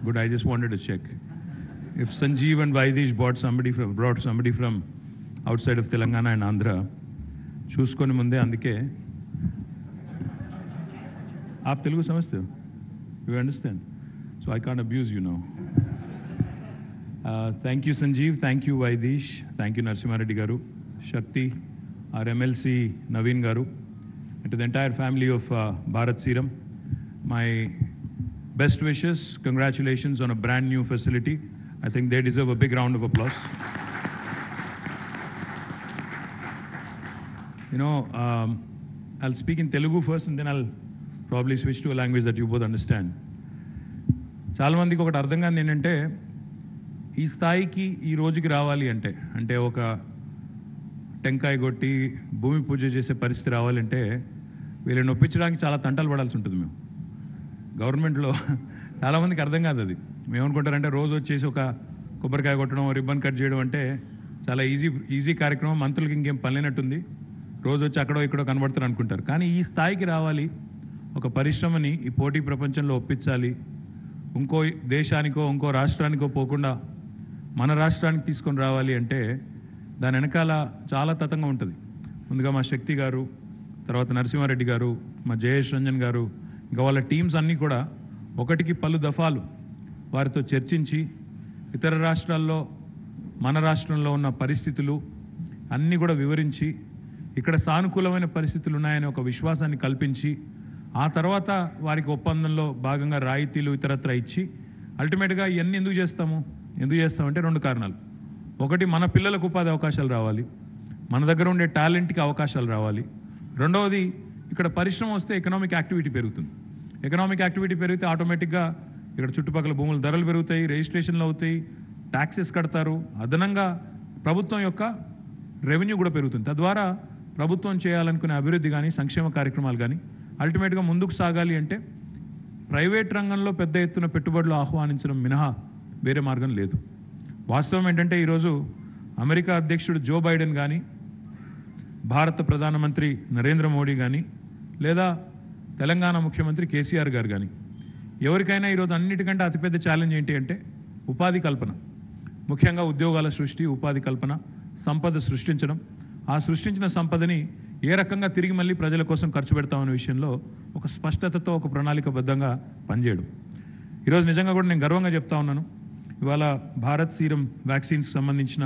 Good, I just wanted to check. If Sanjeev and Vaidesh brought somebody from outside of Telangana and Andhra, చూసుకొని ముందే అందుకే आप तेलुगु समझते हो? You understand? So I can't abuse you now. Thank you Sanjeev, thank you Vaidesh, thank you Narasimha Reddy garu, Shakti, our MLC Naveen garu, and to the entire family of Bharat Serum, my best wishes, congratulations on a brand new facility. I think they deserve a big round of applause. You know, I'll speak in Telugu first and then I'll probably switch to a language that you both understand. చాలా మందికి ఒకటి అర్థం కాదు ఏంటంటే ఈ స్థాయికి ఈ రోజుకి రావాలి అంటే ఒక టెంకాయ కొట్టి భూమి పూజ చేసే పరిస్థితి రావాలంటే వీళ్ళని ఒప్పించడానికి చాలా తంటాలు పడాల్సి ఉంటుంది. మేము గవర్నమెంట్లో చాలామందికి అర్థం కాదు అది. మేము అనుకుంటారంటే రోజు వచ్చేసి ఒక కొబ్బరికాయ కొట్టడం, రిబ్బన్ కట్ చేయడం అంటే చాలా ఈజీ కార్యక్రమం, మంత్రులకి ఇంకేం పని లేనట్టుంది, రోజు వచ్చి అక్కడో ఇక్కడో కనబడతారు అనుకుంటారు. కానీ ఈ స్థాయికి రావాలి, ఒక పరిశ్రమని ఈ పోటీ ప్రపంచంలో ఒప్పించాలి, ఇంకో దేశానికో ఇంకో రాష్ట్రానికో పోకుండా మన రాష్ట్రానికి తీసుకొని రావాలి అంటే దాని వెనకాల చాలా తతంగా ఉంటుంది. ముందుగా మా శక్తి గారు, తర్వాత నరసింహారెడ్డి గారు, మా జయేష్ రంజన్ గారు, ఇంకా వాళ్ళ టీమ్స్ అన్నీ కూడా ఒకటికి పలు దఫాలు వారితో చర్చించి ఇతర రాష్ట్రాల్లో మన రాష్ట్రంలో ఉన్న పరిస్థితులు అన్నీ కూడా వివరించి ఇక్కడ సానుకూలమైన పరిస్థితులు ఉన్నాయని ఒక విశ్వాసాన్ని కల్పించి ఆ తర్వాత వారికి ఒప్పందంలో భాగంగా రాయితీలు ఇతరత్ర ఇచ్చి అల్టిమేట్గా ఇవన్నీ ఎందుకు చేస్తామంటే రెండు కారణాలు. ఒకటి, మన పిల్లలకు ఉపాధి అవకాశాలు రావాలి, మన దగ్గర ఉండే టాలెంట్కి అవకాశాలు రావాలి. రెండవది, ఇక్కడ పరిశ్రమ వస్తే ఎకనామిక్ యాక్టివిటీ పెరుగుతుంది. ఎకనామిక్ యాక్టివిటీ పెరిగితే ఆటోమేటిక్గా ఇక్కడ చుట్టుపక్కల భూముల ధరలు పెరుగుతాయి, రిజిస్ట్రేషన్లు అవుతాయి, ట్యాక్సెస్ కడతారు, అదనంగా ప్రభుత్వం యొక్క రెవెన్యూ కూడా పెరుగుతుంది. తద్వారా ప్రభుత్వం చేయాలనుకునే అభివృద్ధి కానీ సంక్షేమ కార్యక్రమాలు కానీ అల్టిమేట్గా ముందుకు సాగాలి అంటే ప్రైవేట్ రంగంలో పెద్ద ఎత్తున పెట్టుబడులు ఆహ్వానించడం మినహా వేరే మార్గం లేదు. వాస్తవం ఏంటంటే ఈరోజు అమెరికా అధ్యక్షుడు జో బైడెన్ కానీ, భారత ప్రధానమంత్రి నరేంద్ర మోడీ కానీ, లేదా తెలంగాణ ముఖ్యమంత్రి కేసీఆర్ గారు కానీ ఎవరికైనా ఈరోజు అన్నిటికంటే అతిపెద్ద ఛాలెంజ్ ఏంటి అంటే ఉపాధి కల్పన, ముఖ్యంగా ఉద్యోగాల సృష్టి, ఉపాధి కల్పన, సంపద సృష్టించడం, ఆ సృష్టించిన సంపదని ఏ రకంగా తిరిగి మళ్ళీ ప్రజల కోసం ఖర్చు పెడతామనే విషయంలో ఒక స్పష్టతతో ఒక ప్రణాళికబద్ధంగా పనిచేయడం. ఈరోజు నిజంగా కూడా నేను గర్వంగా చెప్తా ఉన్నాను. ఇవాళ భారత్ సీరం వ్యాక్సిన్స్ సంబంధించిన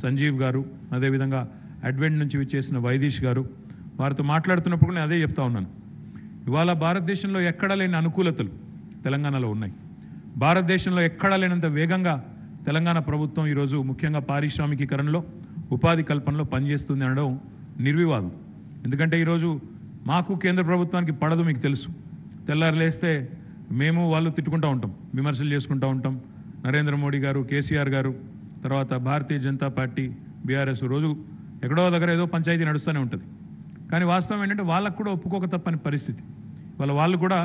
సంజీవ్ గారు, అదేవిధంగా అడ్వెంట్ నుంచి విచ్చేసిన వైదేశ్ గారు, వారితో మాట్లాడుతున్నప్పుడు నేను అదే చెప్తా ఉన్నాను. ఇవాళ భారతదేశంలో ఎక్కడా లేని అనుకూలతలు తెలంగాణలో ఉన్నాయి. భారతదేశంలో ఎక్కడా లేనంత వేగంగా తెలంగాణ ప్రభుత్వం ఈరోజు ముఖ్యంగా పారిశ్రామికీకరణలో, ఉపాధి కల్పనలో పనిచేస్తుంది అనడం నిర్వివాదం. ఎందుకంటే ఈరోజు మాకు కేంద్ర ప్రభుత్వానికి పడదు, మీకు తెలుసు. తెల్లారు లేస్తే మేము వాళ్ళు తిట్టుకుంటూ ఉంటాం, విమర్శలు చేసుకుంటూ ఉంటాం. నరేంద్ర మోడీ గారు, కేసీఆర్ గారు, తర్వాత భారతీయ జనతా పార్టీ, బీఆర్ఎస్ రోజు ఎక్కడో దగ్గర ఏదో పంచాయతీ నడుస్తూనే ఉంటుంది. కానీ వాస్తవం ఏంటంటే వాళ్ళకు కూడా ఒప్పుకోక తప్పని పరిస్థితి. వాళ్ళు కూడా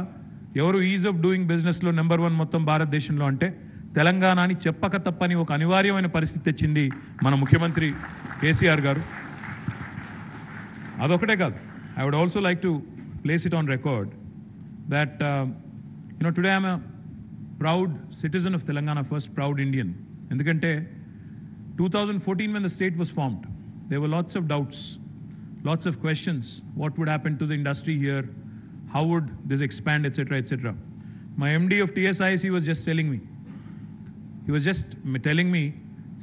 ఎవరు ఈజ్ ఆఫ్ డూయింగ్ బిజినెస్లో నెంబర్ 1 మొత్తం భారతదేశంలో అంటే తెలంగాణని చెప్పక తప్పని ఒక అనివార్యమైన పరిస్థితి తెచ్చింది మన ముఖ్యమంత్రి కేసీఆర్ గారు. అదొకటే కాదు, I would also like to place it on record that today I'm a proud citizen of Telangana, first proud Indian. ఎందుకంటే 2014 when the state was formed, there were lots of doubts, lots of questions. What would happen to the industry here? How would this expand, etc., etc. My MD of TSIC was just telling me,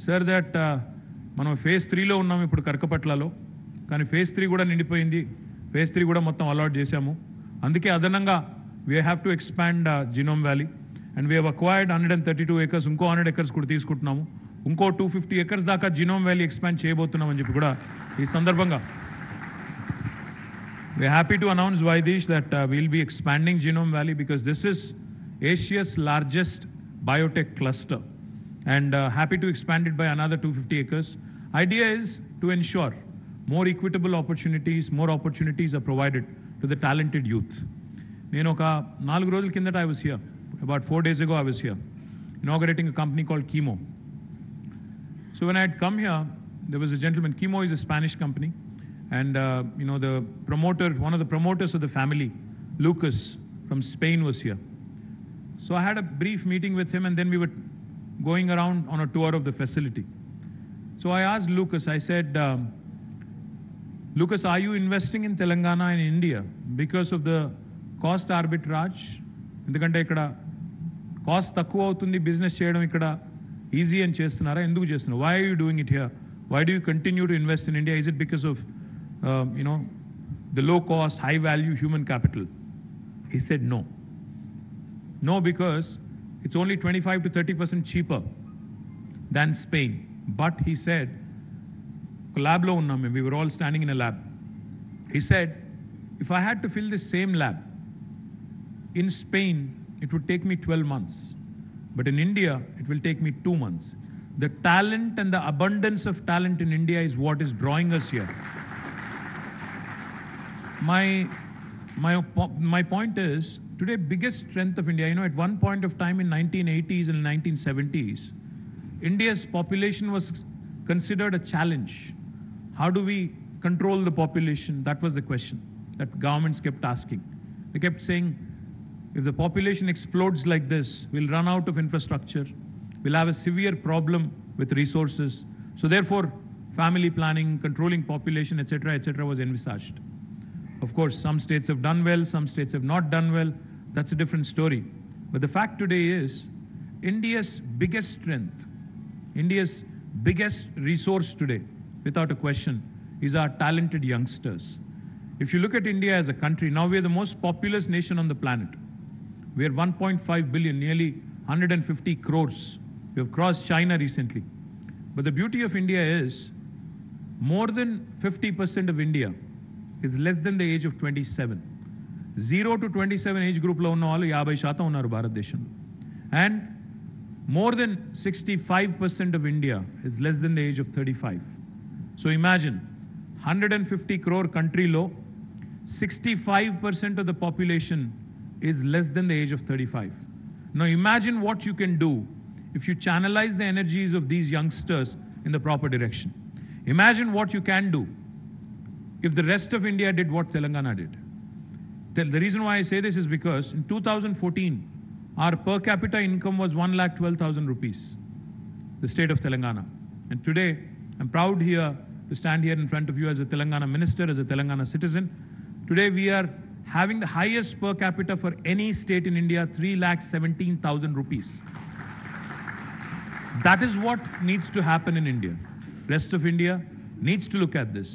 sir, that మనం phase 3లో ఉన్నాం ఇప్పుడు కరకపట్లలో, కానీ phase 3 కూడా నిండిపోయింది, phase 3 కూడా మొత్తం allot చేశాము. అందుకే అదనంగా we have to expand Genome Valley and we have acquired 132 acres, ఇంకో 100 acres కూడా తీసుకుంటున్నాము, ఇంకో 250 acres దాకా Genome Valley expand చేయబోతున్నామని చెప్పి కూడా ఈ సందర్భంగా we are happy to announce, Vaidesh, that we will be expanding Genome Valley because this is Asia's largest biotech cluster, and happy to expand it by another 250 acres. Idea is to ensure more equitable opportunities, more opportunities are provided to the talented youth. నేను ఒక 4 రోజుల కిందట I was here, about 4 days ago I was here, inaugurating a company called Chemo. So when I had come here, there was a gentleman. Chemo is a Spanish company, and the promoter, one of the promoters of the family, Lucas from Spain, was here. So I had a brief meeting with him, and then we were going around on a tour of the facility. So I asked Lucas, I said, Lucas, are you investing in Telangana and India because of the cost arbitrage? ఎందుకంటే ఇక్కడ cost తక్కువ అవుతుంది business చేయడం ఇక్కడ easy అని చేస్తున్నారా ఎందుకు చేస్తున్నారు why are you doing it here why do you continue to invest in India is it because of the low cost high value human capital he said no because it's only 25 to 30% cheaper than Spain but he said lab lo unnam we were all standing in a lab he said if I had to fill this same lab in Spain it would take me 12 months but in India it will take me 2 months the talent and the abundance of talent in India is what is drawing us here my point is today biggest strength of India at one point of time in 1980s and 1970s India's population was considered a challenge how do we control the population that was the question that governments kept asking they kept saying if the population explodes like this, we'll run out of infrastructure, we'll have a severe problem with resources. So therefore, family planning, controlling population, etc., was envisaged. Of course, some states have done well, some states have not done well. That's a different story. But the fact today is, India's biggest strength, India's biggest resource today, without a question, is our talented youngsters. If you look at India as a country, now we are the most populous nation on the planet. We are 1.5 billion, nearly 150 crores. We have crossed China recently. But the beauty of India is, more than 50% of India is less than the age of 27. 0 to 27 age group lo unna vallu 50% unnaru Bharatdesham. And more than 65% of India is less than the age of 35. So imagine, 150 crore country lo, 65% of the population is less than the age of 35. Now imagine what you can do if you channelize the energies of these youngsters in the proper direction. Imagine what you can do if the rest of India did what Telangana did. The reason why I say this is because in 2014, our per capita income was 1,12,000 rupees, the state of Telangana. And today, I'm proud here to stand here in front of you as a Telangana minister, as a Telangana citizen. Today we are having the highest per capita for any state in India, 3,17,000 rupees. That is what needs to happen in India. Rest of India needs to look at this.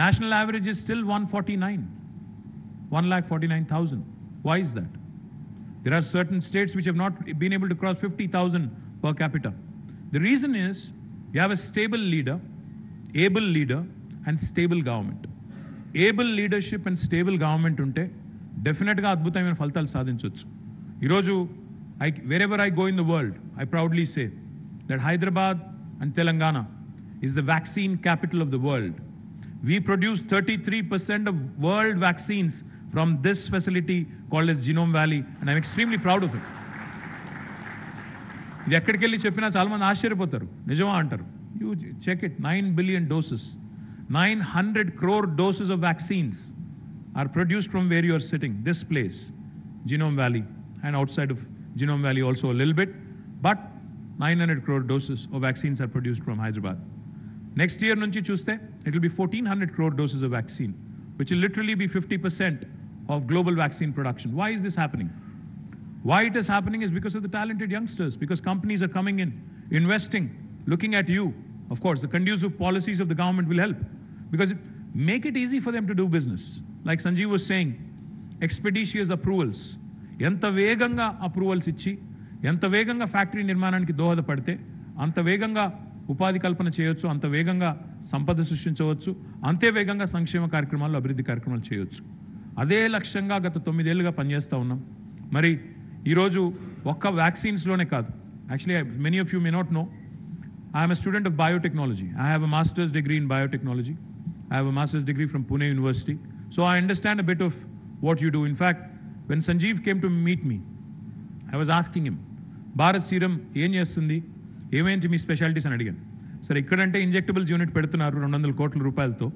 National average is still 1,49,000. Why is that? There are certain states which have not been able to cross 50,000 per capita. The reason is you have a stable leader, able leader, and stable government. Able leadership and stable government unte definitely ga adbhutamaina faltalu sadhinchochu iroju wherever I go in the world I proudly say that Hyderabad and Telangana is the vaccine capital of the world we produce 33% of world vaccines from this facility called as Genome Valley and I'm extremely proud of it ఇది ఎక్కడికి వెళ్ళి చెప్పినా చాలా మంది ఆశ్చర్యపోతారు నిజమా అంటారు you check it 9 billion doses 900 crore doses of vaccines are produced from where you are sitting, this place, Genome Valley, and outside of Genome Valley also a little bit, but 900 crore doses of vaccines are produced from Hyderabad. Next year, nunchi chuste, it will be 1,400 crore doses of vaccine, which will literally be 50% of global vaccine production. Why is this happening? Why it is happening is because of the talented youngsters, because companies are coming in, investing, looking at you. Of course, the conducive policies of the government will help. Because make it easy for them to do business. Like Sanjeev was saying, expeditious approvals. Enta veganga approvals ichi, enta veganga factory nirmananiki dohada padte, anta veganga upadi kalpana cheyochu, anta veganga sampada సృష్టించవచ్చు, అంతే వేగంగా సంక్షేమ కార్యక్రమాలు అభివృద్ధి కార్యక్రమాలు చేయొచ్చు. అదే లక్ష్యంగా గత 9 ఏళ్లుగా పనిచేస్తూ ఉన్నాం. మరి ఈరోజు ఒక్క వ్యాక్సిన్స్లోనే కాదు. Actually, many of you may not know, I am a student of biotechnology. I have a master's degree in biotechnology. I have a master's degree from Pune University. So I understand a bit of what you do. In fact, when Sanjeev came to meet me, I was asking him, Bharat Serum, ఏం చేస్తుంది, ఏమేంటి మీ specialities అని అడిగాను. సరే ఇక్కడంటే injectables unit పెడుతున్నారు 200 కోట్ల రూపాయలతో.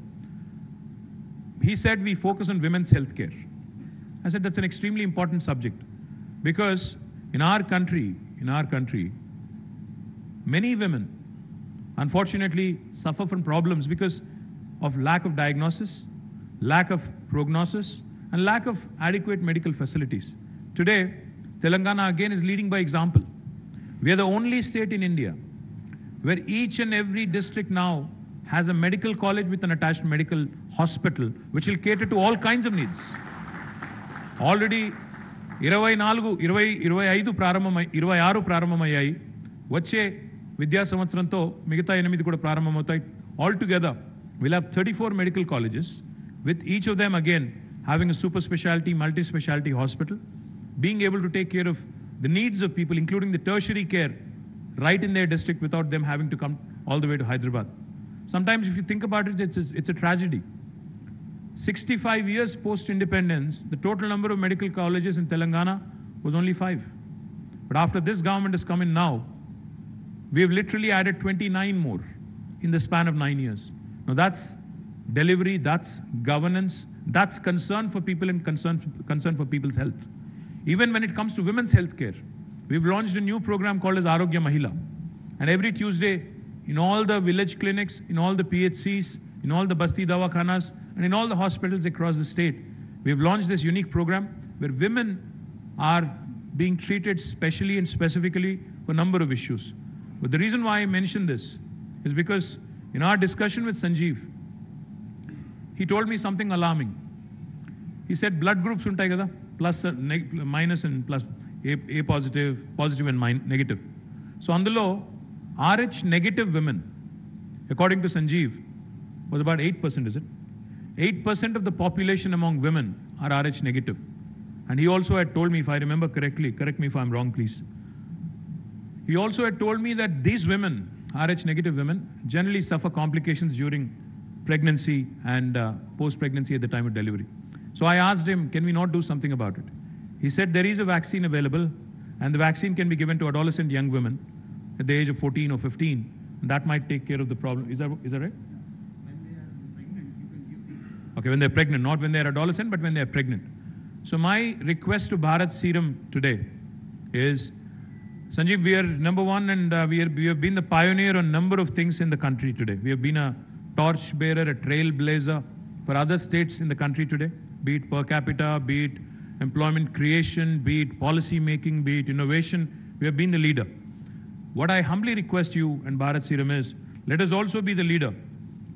He said we focus on women's health care. I said that's an extremely important subject because In our country, many women, unfortunately, suffer from problems because of lack of diagnosis, lack of prognosis, and lack of adequate medical facilities. Today, Telangana again is leading by example. We are the only state in India where each and every district now has a medical college with an attached medical hospital, which will cater to all kinds of needs. Already 25 ప్రారంభమయ్యాయి. వచ్చే విద్యా సంవత్సరంతో మిగతా 8 కూడా ప్రారంభమవుతాయి. Altogether, we'll have 34 medical colleges, with each of them again having a super specialty, multi-specialty hospital, being able to take care of the needs of people, including the tertiary care, right in their district without them having to come all the way to Hyderabad. Sometimes if you think about it, it's a tragedy. 65 years post-independence, the total number of medical colleges in Telangana was only 5. But after this government has come in now, we have literally added 29 more in the span of 9 years. Now that's delivery, that's governance, that's concern for people and concern for people's health. Even when it comes to women's health care, we've launched a new program called as Arogya Mahila. And every Tuesday, in all the village clinics, in all the PHCs, in all the Basti Dawakhanas, and in all the hospitals across the state, we've launched this unique program where women are being treated specially and specifically for a number of issues. But the reason why I mention this is because in our discussion with Sanjeev, he told me something alarming. He said blood groups untai kada, plus, minus and plus, A positive, positive and negative. So అందులో RH negative women, according to Sanjeev, was about 8%, is it? 8% of the population among women are RH negative. And he also had told me, if I remember correctly, correct me if I'm wrong, please. He also had told me that these women, RH negative women, generally suffer complications during pregnancy and post-pregnancy at the time of delivery. So I asked him, can we not do something about it? He said there is a vaccine available, and the vaccine can be given to adolescent young women at the age of 14 or 15. And that might take care of the problem. Is that right? When they are pregnant, you can give these. Okay, when they're pregnant, not when they're adolescent, but when they're pregnant. So my request to Bharat Serum today is, Sanjeev, we are number one, and we have been the pioneer on a number of things in the country today. We have been a torch bearer, a trailblazer for other states in the country today, be it per capita, be it employment creation, be it policy making, be it innovation. We have been the leader. What I humbly request you and Bharat Serum is, let us also be the leader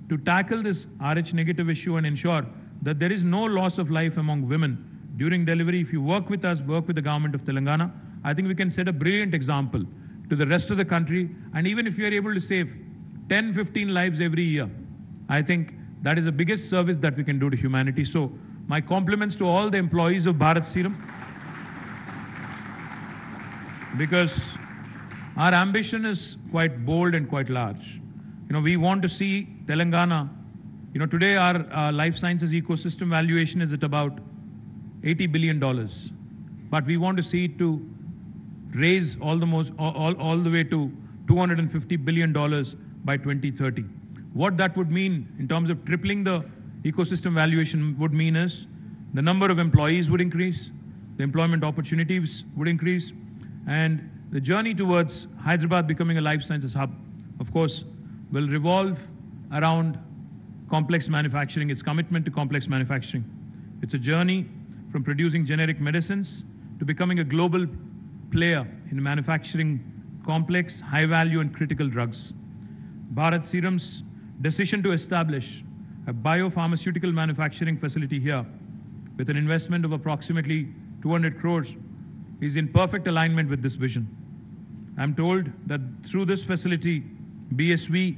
to tackle this RH negative issue and ensure that there is no loss of life among women during delivery. If you work with us, work with the government of Telangana, I think we can set a brilliant example to the rest of the country. And even if you are able to save 10, 15 lives every year, I think that is the biggest service that we can do to humanity. So my compliments to all the employees of Bharat Serum, because our ambition is quite bold and quite large. You know, we want to see Telangana, you know, today our life sciences ecosystem valuation is at about $80 billion. But we want to see it to raise all the way to $250 billion by 2030. What that would mean in terms of tripling the ecosystem valuation would mean is the number of employees would increase, the employment opportunities would increase, and the journey towards Hyderabad becoming a life sciences hub, of course, will revolve around complex manufacturing, its commitment to complex manufacturing. It's a journey from producing generic medicines to becoming a global player in manufacturing complex, high-value and critical drugs. Bharat Serum's decision to establish a biopharmaceutical manufacturing facility here with an investment of approximately 200 crores is in perfect alignment with this vision. I'm told that through this facility, BSV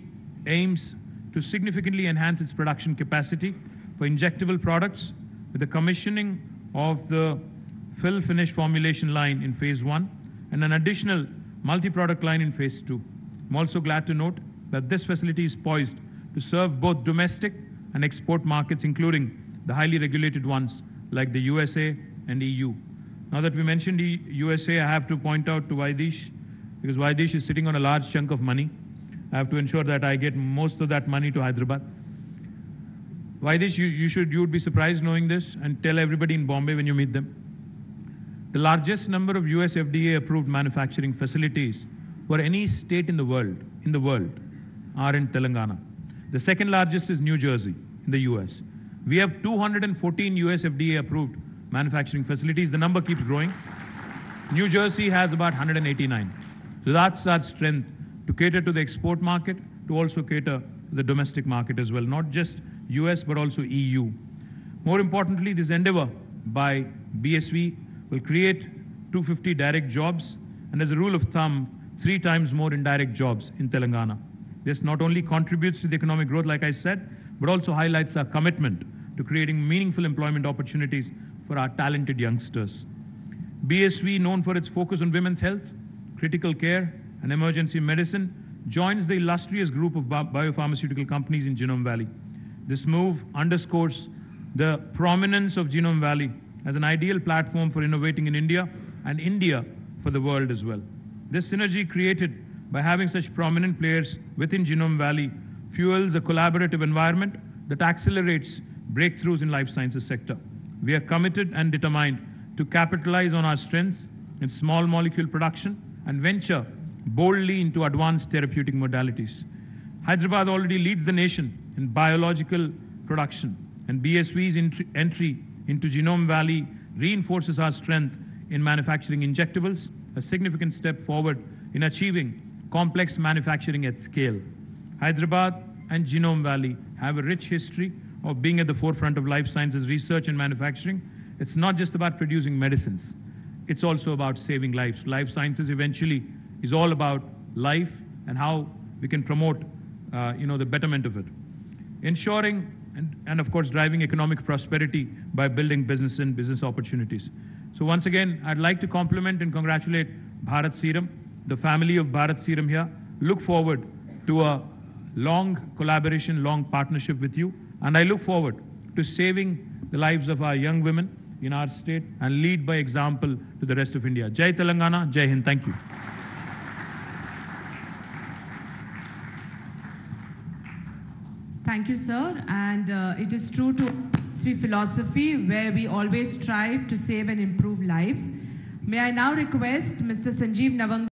aims to significantly enhance its production capacity for injectable products with the commissioning of the fill finish formulation line in phase 1 and an additional multi-product line in phase 2. I'm also glad to note that this facility is poised to serve both domestic and export markets, including the highly regulated ones like the USA and EU. Now that we mentioned the USA, I have to point out to Vaidesh, because Vaidesh is sitting on a large chunk of money. I have to ensure that I get most of that money to Hyderabad. Vaidesh, you would be surprised knowing this, and tell everybody in Bombay when you meet them. The largest number of US FDA approved manufacturing facilities for any state in the world are in Telangana. The second largest is New Jersey in the US. We have 214 US FDA approved manufacturing facilities. The number keeps growing. New Jersey has about 189. So that's our strength to cater to the export market, to also cater to the domestic market as well, not just US but also EU. More importantly, this endeavor by BSV will create 250 direct jobs, and as a rule of thumb, 3 times more indirect jobs in Telangana. This not only contributes to the economic growth, like I said, but also highlights our commitment to creating meaningful employment opportunities for our talented youngsters. BSV, known for its focus on women's health, critical care, and emergency medicine, joins the illustrious group of biopharmaceutical companies in Genome Valley. This move underscores the prominence of Genome Valley as an ideal platform for innovating in India and India for the world as well. This synergy created by having such prominent players within Genome Valley fuels a collaborative environment that accelerates breakthroughs in life sciences sector. We are committed and determined to capitalize on our strengths in small molecule production and venture boldly into advanced therapeutic modalities. Hyderabad already leads the nation in biological production, and BSV's entry into Genome Valley reinforces our strength in manufacturing injectables, a significant step forward in achieving complex manufacturing at scale. Hyderabad and Genome Valley have a rich history of being at the forefront of life sciences research and manufacturing. It's not just about producing medicines. It's also about saving lives. Life sciences eventually is all about life and how we can promote the betterment of it. Ensuring and of course driving economic prosperity by building business and business opportunities. So once again, I'd like to compliment and congratulate Bharat Serum, the family of Bharat Serum here. Look forward to a long collaboration, long partnership with you. And I look forward to saving the lives of our young women in our state and lead by example to the rest of India. Jai Telangana, Jai Hind. Thank you. Thank you, sir. And it is true to BSV philosophy where we always strive to save and improve lives. May I now request Mr. Sanjeev Navang